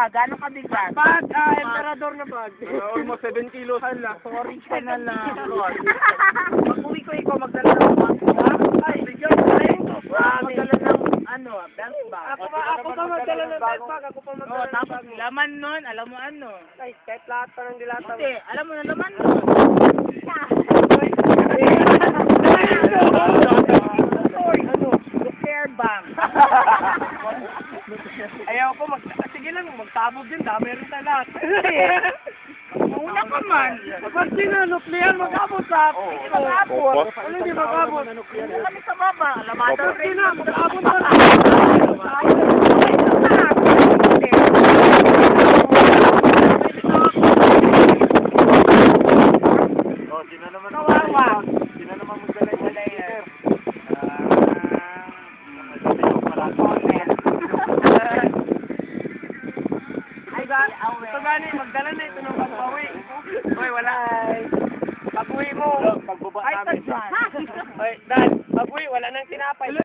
ba? Gano'ng kabigat? Bag, emperador na bag. Almost 7 kilos. Hala, sorry ka na lang. Pag-uwi ko ikaw, magdala ng Ay, bigyan ko rin. magdala ng, belt bag. Ako pa magdala ng belt bag. Ako pa magdala ng Tapos bag mo. laman nun, alam mo ano? Ay, kahit lahat pa ng dilata. Hindi, alam mo na laman nun. Repair bank. Ayaw ko sige lang, magtabog din. Dami rin tayo lahat. Mauna ka man. Pag nuclear, mag-abot sa... Mag-abot. Ano hindi mag-abot? Ano kami sa baba? Lamada Pag mag-abot na Oh, sino naman Kawawa. Sino naman magdala yan? Ito gani, magdala na ito ng pag-uwi. Uy, wala. Pag-uwi mo. Pagbaba Ay, namin. tadyan. Uy, Dan, pag-uwi, wala nang tinapay.